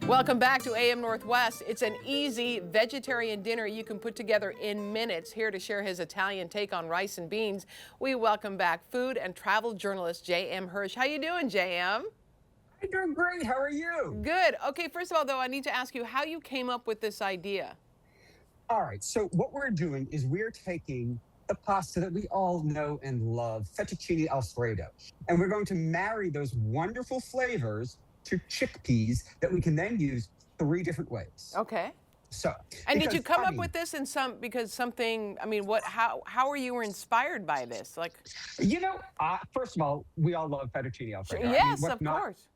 Welcome back to AM Northwest. It's an easy vegetarian dinner you can put together in minutes. Here to share his Italian take on rice and beans, we welcome back food and travel journalist J.M. Hirsch. How you doing, J.M.? I'm doing great. How are you? Good. Okay, first of all, though, I need to ask you how you came up with this idea. All right. So what we're doing is we're taking the pasta that we all know and love, fettuccine Alfredo, and we're going to marry those wonderful flavors to chickpeas that we can then use 3 different ways. Okay. So, and did you come up with this in how were you inspired by this? First of all, we all love fettuccine Alfredo. Yes, of course.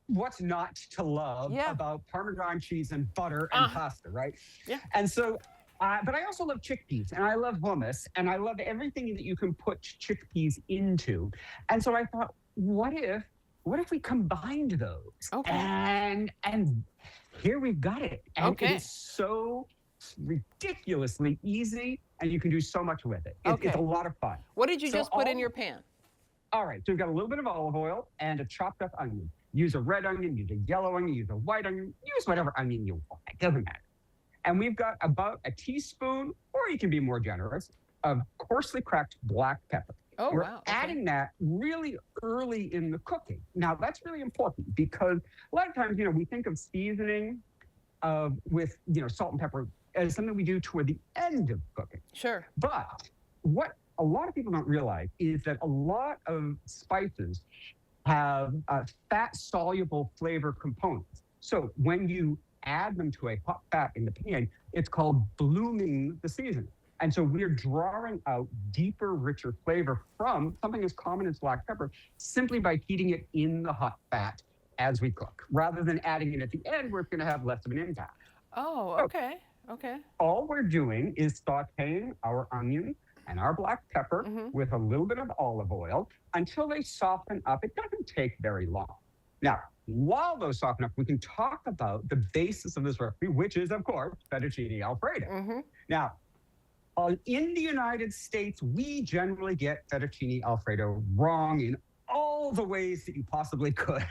What's not to love about Parmesan cheese and butter and pasta, right? Yeah. And so, but I also love chickpeas, and I love hummus, and I love everything that you can put chickpeas into. And so I thought, what if we combined those? Okay. And here we've got it. And it is so ridiculously easy, and you can do so much with it. It's a lot of fun. What did you just put in your pan? All right, so we've got a little bit of olive oil and a chopped up onion. Use a red onion, use a yellow onion, use a white onion, use whatever onion you want. It doesn't matter. And we've got about a teaspoon, or you can be more generous, of coarsely cracked black pepper. Oh, We're wow. adding that really early in the cooking. Now, that's really important because a lot of times, we think of seasoning with, salt and pepper as something we do toward the end of cooking. Sure. But what a lot of people don't realize is that a lot of spices have fat-soluble flavor components. So when you add them to a hot fat in the pan, it's called blooming the seasoning. And so we're drawing out deeper, richer flavor from something as common as black pepper simply by heating it in the hot fat as we cook, rather than adding it at the end where it's going to have less of an impact. Oh, okay. Okay. All we're doing is sauteing our onion and our black pepper with a little bit of olive oil until they soften up. It doesn't take very long. Now, while those soften up, we can talk about the basis of this recipe, which is, of course, fettuccine Alfredo. Now, in the United States, we generally get fettuccine Alfredo wrong in all the ways that you possibly could.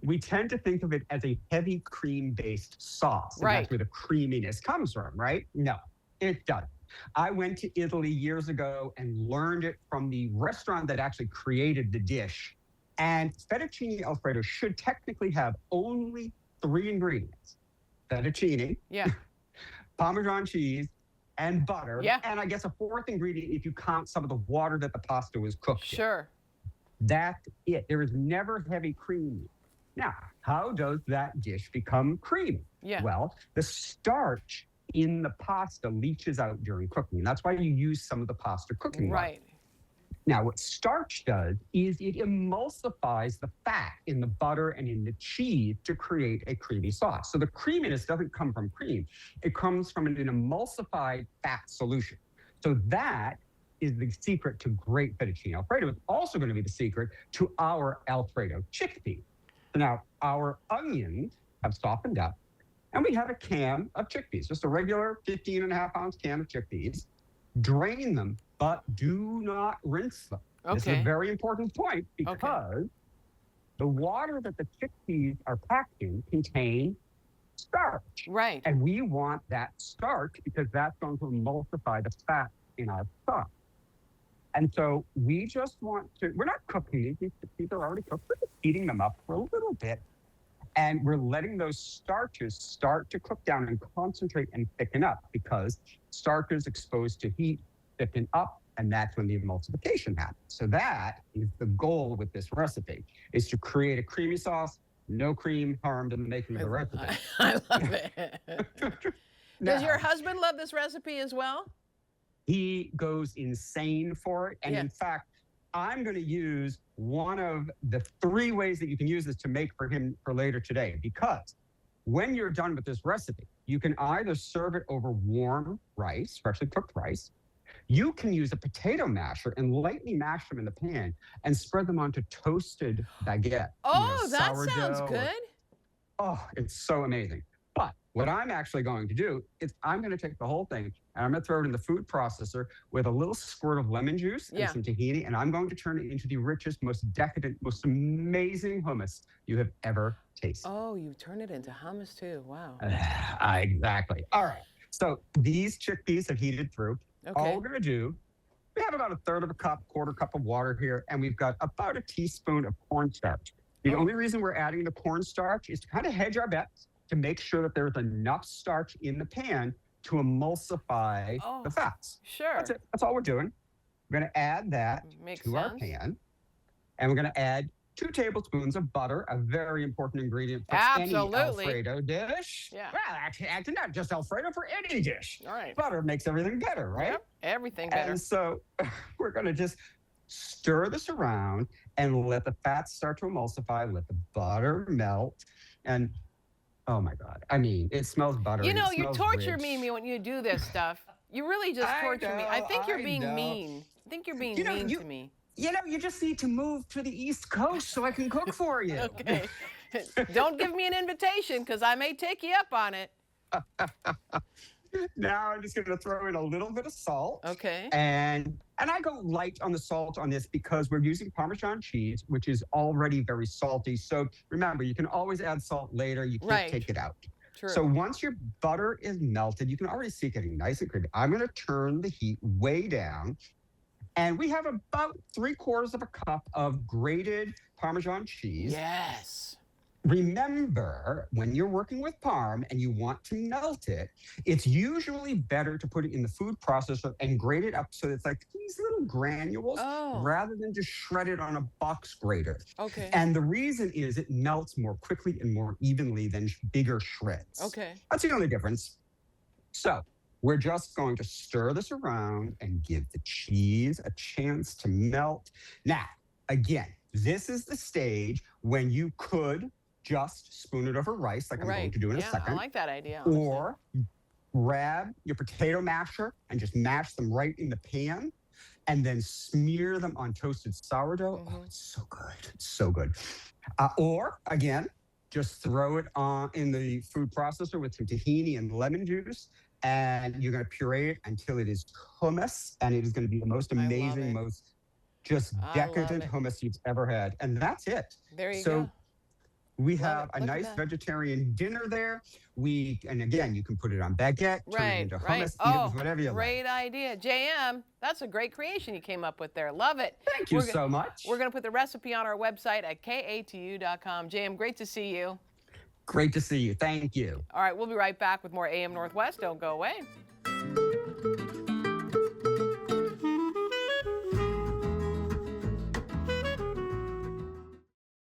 We tend to think of it as a heavy cream-based sauce. And that's where the creaminess comes from, right? No, it doesn't. I went to Italy years ago and learned it from the restaurant that actually created the dish. And fettuccine Alfredo should technically have only 3 ingredients: fettuccine, Parmesan cheese, and butter. And I guess a 4th ingredient if you count some of the water that the pasta was cooked in. Sure. That's it. There is never heavy cream. Now, how does that dish become creamy? Well, the starch in the pasta leaches out during cooking. And that's why you use some of the pasta cooking water. Now, what starch does is it emulsifies the fat in the butter and in the cheese to create a creamy sauce. So the creaminess doesn't come from cream. It comes from an emulsified fat solution. So that is the secret to great fettuccine Alfredo. It's also going to be the secret to our Alfredo chickpea. So now our onions have softened up, and we have a can of chickpeas, just a regular 15.5-ounce can of chickpeas. Drain them, but do not rinse them. This is a very important point because the water that the chickpeas are packed in contains starch. Right. And we want that starch because that's going to emulsify the fat in our sauce. And so we just want to, we're not cooking these. These are already cooked. We're just heating them up for a little bit. And we're letting those starches start to cook down and concentrate and thicken up because starches exposed to heat thicken up, and that's when the emulsification happens. So that is the goal with this recipe, is to create a creamy sauce, no cream harmed in the making of the recipe. I love it. Does your husband love this recipe as well? He goes insane for it. And in fact, I'm going to use one of the 3 ways that you can use this to make for him for later today, because when you're done with this recipe, you can either serve it over warm rice, freshly cooked rice. You can use a potato masher and lightly mash them in the pan and spread them onto toasted baguette. Oh, that sounds good. Oh, it's so amazing. But what I'm actually going to do is I'm going to take the whole thing and I'm going to throw it in the food processor with a little squirt of lemon juice and some tahini, and I'm going to turn it into the richest, most decadent, most amazing hummus you have ever tasted. Oh, you turn it into hummus too. Wow. Exactly. All right. So these chickpeas have heated through. All we're going to do, we have about a third of a cup, quarter cup of water here, and we've got about a teaspoon of cornstarch. The only reason we're adding the cornstarch is to kind of hedge our bets, to make sure that there's enough starch in the pan to emulsify the fats. Sure. That's it. That's all we're doing. We're going to add that to our pan, and we're going to add 2 tablespoons of butter, a very important ingredient for any Alfredo dish. Yeah. Well, actually, not just Alfredo, for any dish. All right. Butter makes everything better, right? Yep. Everything better. And so we're going to just stir this around and let the fats start to emulsify, let the butter melt, and oh my God. I mean, it smells buttery. You know, you torture me when you do this stuff. You really just torture me. I think you're being mean. I think you're being mean to me. You know, you just need to move to the East Coast so I can cook for you. Okay. Don't give me an invitation because I may take you up on it. Now I'm just going to throw in a little bit of salt. Okay. And I go light on the salt on this because we're using Parmesan cheese, which is already very salty. So remember, you can always add salt later. You can't take it out. True. So once your butter is melted, you can already see it getting nice and creamy. I'm going to turn the heat way down. And we have about 3/4 of a cup of grated Parmesan cheese. Yes. Remember, when you're working with Parm and you want to melt it, it's usually better to put it in the food processor and grate it up so it's like these little granules rather than just shred it on a box grater. Okay. And the reason is it melts more quickly and more evenly than bigger shreds. Okay. That's the only difference. So we're just going to stir this around and give the cheese a chance to melt. Now, again, this is the stage when you could just spoon it over rice, like I'm going to do in a second. I like that idea. Or grab your potato masher and just mash them right in the pan and then smear them on toasted sourdough. Oh, it's so good. It's so good. Or, again, just throw it on in the food processor with some tahini and lemon juice, and you're going to puree it until it is hummus, and it is going to be the most amazing, most just decadent hummus you've ever had. And that's it. There you go. We have a nice vegetarian dinner there. And again, you can put it on baguette, turn it into hummus, eat it with whatever you like. Great idea. JM, that's a great creation you came up with there. Love it. Thank you so much. We're going to put the recipe on our website at katu.com. JM, great to see you. Great to see you. Thank you. All right, we'll be right back with more AM Northwest. Don't go away.